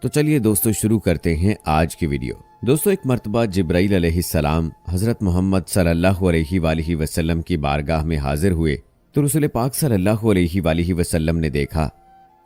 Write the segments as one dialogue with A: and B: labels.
A: तो चलिए दोस्तों शुरू करते हैं आज की वीडियो। दोस्तों, एक मर्तबा जिब्राइल अलैहिस्सलाम हजरत मोहम्मद सल्लल्लाहु अलैहि वसल्लम की बारगाह में हाजिर हुए तो रसूल पाक सल्लल्लाहु अलैहि वसल्लम ने देखा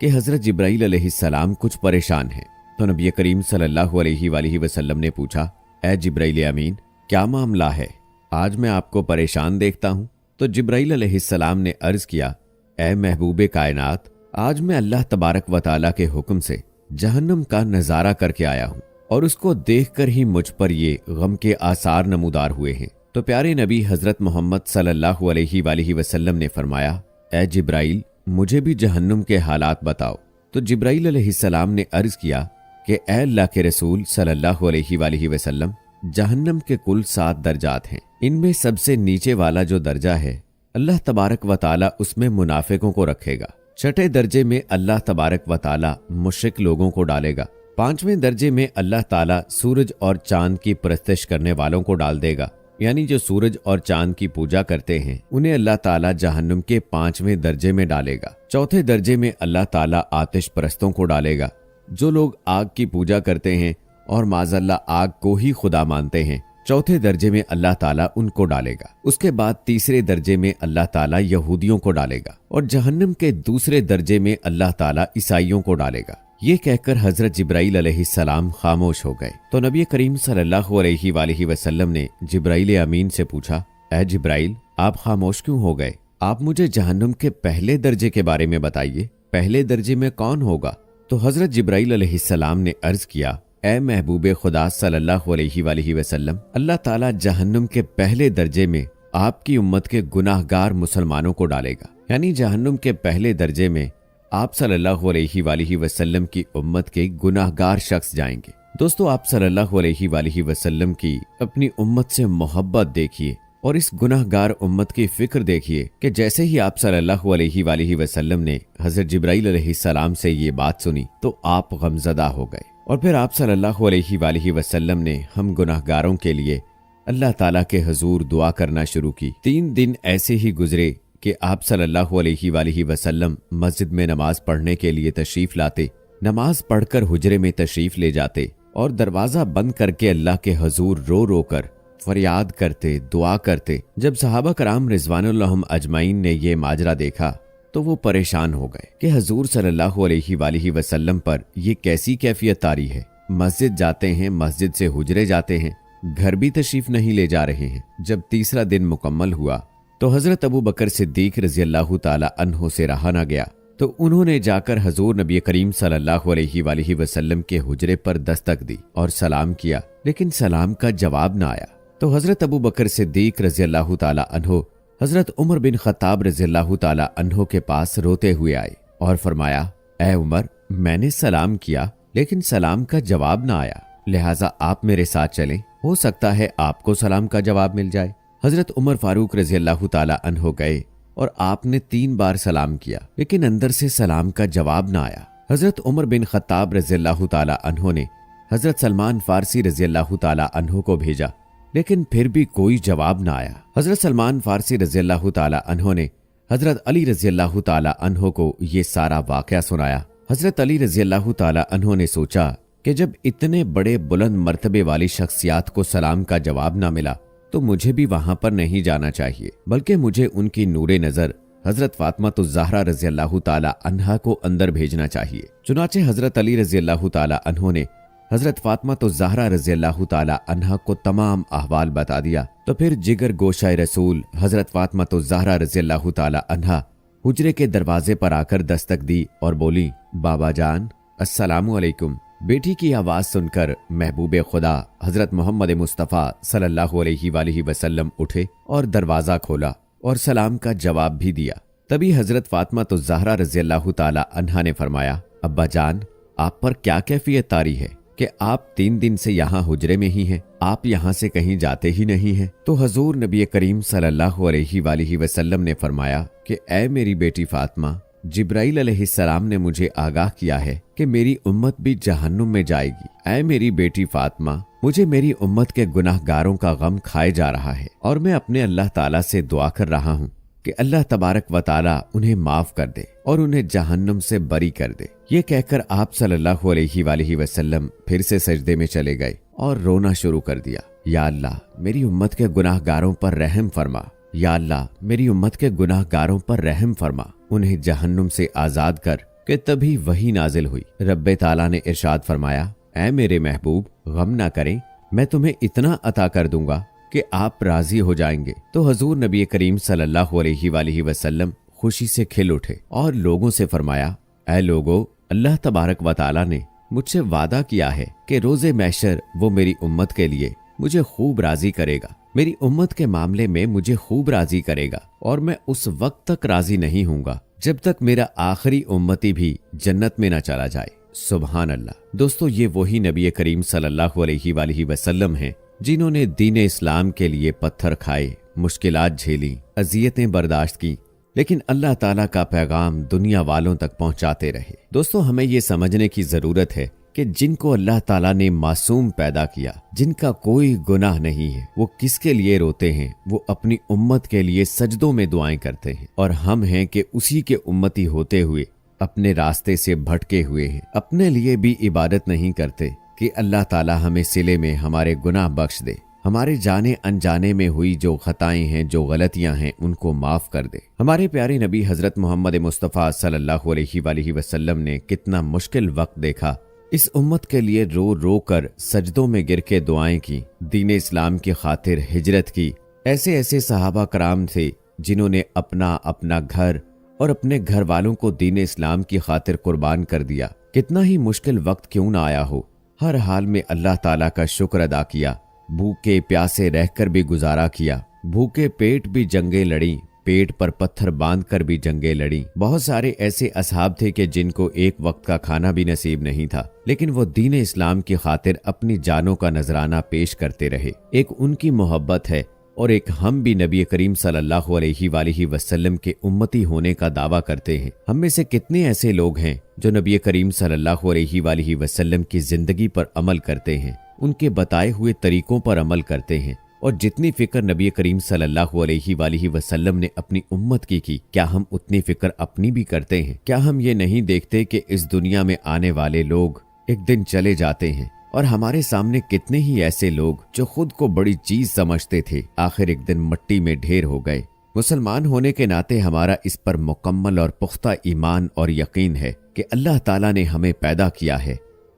A: कि हजरत जिब्राइल अलैहिस्सलाम कुछ परेशान हैं। तो नबी करीम सल्लल्लाहु अलैहि वसल्लम ने पूछा, ए जिब्राइल अमीन, क्या मामला है? आज मैं आपको परेशान देखता हूँ। तो जिब्राइल अलैहिस्सलाम ने अर्ज किया, ए महबूबे कायनात, आज मैं अल्लाह तबारक व तआला के हुक्म से जहन्नम का नजारा करके आया हूँ और उसको देखकर ही मुझ पर ये गम के आसार नमूदार हुए हैं। तो प्यारे नबी हजरत मोहम्मद सल्लल्लाहु अलैहि वसल्लम ने फरमाया, ए जिब्राइल, मुझे भी जहन्नुम के हालात बताओ। तो जिब्राइल अलैहिस्सलाम ने अर्ज किया कि ए अल्लाह के रसूल सल्लल्लाहु अलैहि वसल्लम, जहन्नम के कुल 7 दर्जात हैं। इनमें सबसे नीचे वाला जो दर्जा है, अल्लाह तबारक व तआला उसमें मुनाफिकों को रखेगा। छठे दर्जे में अल्लाह तबारक व तआला मुश्रिक लोगों को डालेगा। 5वें दर्जे में अल्लाह ताला सूरज और चांद की परस्तिश करने वालों को डाल देगा, यानी जो सूरज और चांद की पूजा करते हैं उन्हें अल्लाह ताला जहन्नुम के 5वें दर्जे में डालेगा। चौथे दर्जे में अल्लाह ताला आतिश परस्तों को डालेगा। जो लोग आग की पूजा करते हैं और माज़अल्लाह आग को ही खुदा मानते हैं, चौथे दर्जे में अल्लाह ताला उनको डालेगा। उसके बाद तीसरे दर्जे में अल्लाह ताला यहूदियों को डालेगा और जहन्नम के दूसरे दर्जे में अल्लाह ताला ईसाइयों को डालेगा। ये कहकर हजरत जिब्राइल अलैहिस्सलाम खामोश हो गए। तो नबी करीम सल्लल्लाहु अलैहि वसल्लम ने जिब्राइल अमीन से पूछा, ए जिब्राइल, आप खामोश क्यों हो गए? आप मुझे जहन्नम के पहले दर्जे के बारे में बताइए। पहले दर्जे में कौन होगा? तो हजरत जिब्राइल अलैहिस्सलाम ने अर्ज किया, ए महबूबे खुदा सल्लल्लाहु अलैहि वसल्लम, अल्लाह ताला जहन्नुम के पहले दर्जे में आपकी उम्मत के गुनाहगार मुसलमानों को डालेगा। यानी जहन्नुम के पहले दर्जे में आप सल्लल्लाहु अलैहि वसल्लम की उम्मत के गुनाहगार शख्स जाएंगे। दोस्तों, आप सल्लल्लाहु अलैहि वसल्लम की अपनी उम्मत से मोहब्बत देखिए और इस गुनाहगार उम्मत की फिक्र देखिए कि जैसे ही आप सल्लल्लाहु अलैहि वसल्लम ने हजरत जिब्राइल अलैहिस्सलाम से ये बात सुनी तो आप गमज़दा हो गए और फिर आप सल्लल्लाहु अलैहि वसल्लम ने हम गुनाहगारों के लिए अल्लाह ताला के हुजूर दुआ करना शुरू की। 3 दिन ऐसे ही गुजरे कि आप सल्लल्लाहु अलैहि वसल्लम मस्जिद में नमाज पढ़ने के लिए तशरीफ लाते, नमाज पढ़कर हुजरे में तशरीफ ले जाते और दरवाजा बंद करके अल्लाह के हुजूर रो रो कर फरियाद करते, दुआ करते। जब सहाबा कराम रिजवानुल्लाहुम अजमाइन ने ये माजरा देखा तो वो परेशान हो गए कि हुजूर सल्लल्लाहु अलैहि वसल्लम पर ये कैसी कैफियत तारी है। मस्जिद जाते हैं, मस्जिद से हुजरे जाते हैं, घर भी तशरीफ नहीं ले जा रहे हैं। जब तीसरा दिन मुकम्मल हुआ तो हजरत अबू बकर सिद्दीक रज़ियल्लाहु ताला अन्हो से रहा न गया तो उन्होंने जाकर हजूर नबी करीम सल्लल्लाहु अलैहि वसल्लम के हुजरे पर दस्तक दी और सलाम किया, लेकिन सलाम का जवाब न आया। तो हजरत अबू बकर सिद्दीक रज़ियल्लाहु ताला अन्हो हजरत उमर बिन खत्ताब रज़ियल्लाहु ताला अन्हो के पास रोते हुए आए और फरमाया, ए उमर, मैंने सलाम किया लेकिन सलाम का जवाब न आया, लिहाजा आप मेरे साथ चलें, हो सकता है आपको सलाम का जवाब मिल जाए। हजरत उमर फारूक रज़ियल्लाहु ताला अन्हो गए और आपने 3 बार सलाम किया लेकिन अंदर से सलाम का जवाब न आया। हजरत उमर बिन खत्ताब रज़ियल्लाहु ताला अन्हो ने हजरत सलमान फारसी रज़ियल्लाहु ताला अन्हो को भेजा लेकिन फिर भी कोई जवाब न आया। हजरत सलमान फारसी रज़ियल्लाहु ताला अन्हो ने हजरत अली रज़ियल्लाहु ताला अन्हो को ये सारा वाकया सुनाया। हजरत अली रज़ियल्लाहु ताला अन्हो ने सोचा कि जब इतने बड़े बुलंद मर्तबे वाली शख्सियात को सलाम का जवाब न मिला तो मुझे भी वहां पर नहीं जाना चाहिए, बल्कि मुझे उनकी नूरे नजर हजरत फातिमातुज़ ज़हरा रज़ियल्लाहु ताला अन्हा को अंदर भेजना चाहिए। चुनाचे हजरत अली रज़ियल्लाहु ताला अन्हो ने हजरत फातिमातुज़ ज़हरा रज़ियल्लाहु ताला अन्हा को तमाम अहवाल बता दिया। तो फिर जिगर गोशाए रसूल हजरत फातिमातुज़ ज़हरा रज़ियल्लाहु ताला अन्हा हुजरे के दरवाजे पर आकर दस्तक दी और बोली, बाबा जान, अस्सलामु अलैकुम। बेटी की आवाज सुनकर महबूबे खुदा हजरत मोहम्मद मुस्तफ़ा सल्लल्लाहु अलैहि वसल्लम उठे और दरवाजा खोला और सलाम का जवाब भी दिया। तभी हजरत फातिमातुज़ ज़हरा रज़ियल्लाहु ताला अन्हा ने फरमाया, अब्बा जान, आप पर क्या कैफियत तारी है कि आप 3 दिन से यहाँ हुजरे में ही हैं, आप यहाँ से कहीं जाते ही नहीं हैं। तो हजूर नबी करीम सल्लल्लाहु अलैहि वसल्लम ने फरमाया कि ऐ मेरी बेटी फातिमा, जिब्राइल अलैहिस्सलाम ने मुझे आगाह किया है कि मेरी उम्मत भी जहन्नुम में जाएगी। ऐ मेरी बेटी फातिमा, मुझे मेरी उम्मत के गुनाहगारों का गम खाए जा रहा है और मैं अपने अल्लाह ताला से दुआ कर रहा हूँ। کہ اللہ تبارک و تعالی انہیں معاف کر دے اور انہیں جہنم سے بری کر دے۔ یہ کہہ کر آپ صلی اللہ علیہ وآلہ وسلم پھر سے سجدے میں چلے گئے اور رونا شروع کر دیا۔ یا اللہ میری امت کے گناہ گاروں پر رحم فرما، یا اللہ میری امت کے گناہ گاروں پر رحم فرما، انہیں جہنم سے آزاد کر۔ کہ تبھی وحی نازل ہوئی۔ رب تعالیٰ نے ارشاد فرمایا، اے میرے محبوب غم نہ کریں، میں تمہیں اتنا عطا کر دوں گا کہ آپ راضی ہو جائیں گے۔ تو حضور نبی کریم صلی اللہ علیہ وآلہ وسلم خوشی سے کھل اٹھے اور لوگوں سے فرمایا، اے لوگو، اللہ تبارک و تعالیٰ نے مجھ سے وعدہ کیا ہے کہ روز محشر وہ میری امت کے لیے مجھے خوب راضی کرے گا، میری امت کے معاملے میں مجھے خوب راضی کرے گا، اور میں اس وقت تک راضی نہیں ہوں گا جب تک میرا آخری امتی بھی جنت میں نہ چلا جائے۔ سبحان اللہ۔ دوستو، یہ وہی نبی کریم صلی اللہ علیہ وآلہ وسلم ہیں جنہوں نے دین اسلام کے لیے پتھر کھائے، مشکلات جھیلی، اذیتیں برداشت کی، لیکن اللہ تعالیٰ کا پیغام دنیا والوں تک پہنچاتے رہے۔ دوستو، ہمیں یہ سمجھنے کی ضرورت ہے کہ جن کو اللہ تعالیٰ نے معصوم پیدا کیا، جن کا کوئی گناہ نہیں ہے، وہ کس کے لیے روتے ہیں؟ وہ اپنی امت کے لیے سجدوں میں دعائیں کرتے ہیں، اور ہم ہیں کہ اسی کے امتی ہوتے ہوئے اپنے راستے سے بھٹکے ہوئے ہیں، اپنے لیے بھی عبادت نہیں کرتے کہ اللہ تعالیٰ ہمیں صلے میں ہمارے گناہ بخش دے، ہمارے جانے انجانے میں ہوئی جو خطائیں ہیں، جو غلطیاں ہیں، ان کو معاف کر دے۔ ہمارے پیارے نبی حضرت محمد مصطفیٰ صلی اللہ علیہ وآلہ وسلم نے کتنا مشکل وقت دیکھا، اس امت کے لیے رو رو کر سجدوں میں گر کے دعائیں کی، دین اسلام کی خاطر ہجرت کی۔ ایسے ایسے صحابہ کرام تھے جنہوں نے اپنا گھر اور اپنے گھر والوں کو دین اسلام کی خاطر قربان کر دیا۔ کتنا ہی مشکل وقت کیوں نہ آیا ہو، ہر حال میں اللہ تعالیٰ کا شکر ادا کیا، بھوکے پیاسے رہ کر بھی گزارا کیا، بھوکے پیٹ بھی جنگیں لڑیں، پیٹ پر پتھر باندھ کر بھی جنگیں لڑیں۔ بہت سارے ایسے اصحاب تھے کہ جن کو ایک وقت کا کھانا بھی نصیب نہیں تھا، لیکن وہ دین اسلام کی خاطر اپنی جانوں کا نذرانہ پیش کرتے رہے۔ ایک ان کی محبت ہے، اور ایک ہم بھی نبی کریم صلی اللہ علیہ وآلہ وسلم کے امتی ہونے کا دعویٰ کرتے ہیں۔ ہم میں سے کتنے ایسے لوگ ہیں جو نبی کریم صلی اللہ علیہ وآلہ وسلم کی زندگی پر عمل کرتے ہیں، ان کے بتائے ہوئے طریقوں پر عمل کرتے ہیں، اور جتنی فکر نبی کریم صلی اللہ علیہ وآلہ وسلم نے اپنی امت کی، کیا ہم اتنی فکر اپنی بھی کرتے ہیں؟ کیا ہم یہ نہیں دیکھتے کہ اس دنیا میں آنے والے لوگ ایک دن چلے جاتے ہیں، اور ہمارے سامنے کتنے ہی ایسے لوگ جو خود کو بڑی چیز سمجھتے تھے، آخر ایک دن مٹی میں ڈھیر ہو گئے۔ مسلمان ہونے کے ناطے ہمارا اس پر مکمل اور پختہ ایمان اور یقین ہے کہ اللہ تعالیٰ نے ہمیں پیدا کیا ہے،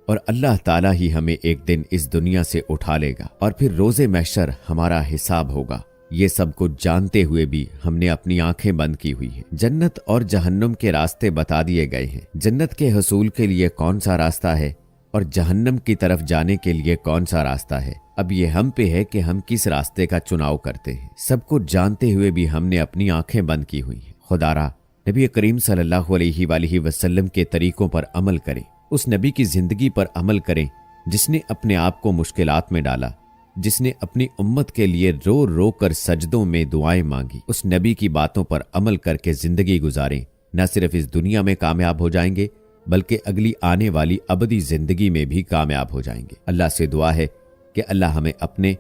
A: اور اللہ تعالیٰ ہی ہمیں ایک دن اس دنیا سے اٹھا لے گا، اور پھر روز محشر ہمارا حساب ہوگا۔ یہ سب کچھ جانتے ہوئے بھی ہم نے اپنی آنکھیں بند کی ہوئی ہیں۔ جنت اور جہنم کے راستے بتا دیے گئے ہیں، جنت کے حصول کے لیے کون سا راستہ ہے اور جہنم کی طرف جانے کے لیے کون سا راستہ ہے۔ اب یہ ہم پہ ہے کہ ہم کس راستے کا چناؤ کرتے ہیں۔ سب کچھ جانتے ہوئے بھی ہم نے اپنی آنکھیں بند کی ہوئی ہیں۔ خدارا نبی کریم صلی اللہ علیہ وآلہ وسلم کے طریقوں پر عمل کریں، اس نبی کی زندگی پر عمل کریں جس نے اپنے آپ کو مشکلات میں ڈالا، جس نے اپنی امت کے لیے رو رو کر سجدوں میں دعائیں مانگی۔ اس نبی کی باتوں پر عمل کر کے زندگی گزاریں، نہ صرف اس دنیا میں کامیاب ہو جائیں گے بلکہ اگلی آنے والی ابدی زندگی میں بھی کامیاب ہو جائیں گے۔ اللہ سے دعا ہے کہ اللہ ہمیں اپنے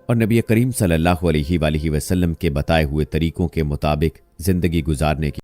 A: اور نبی کریم صلی اللہ علیہ وآلہ وسلم کے بتائے ہوئے طریقوں کے مطابق زندگی گزارنے کی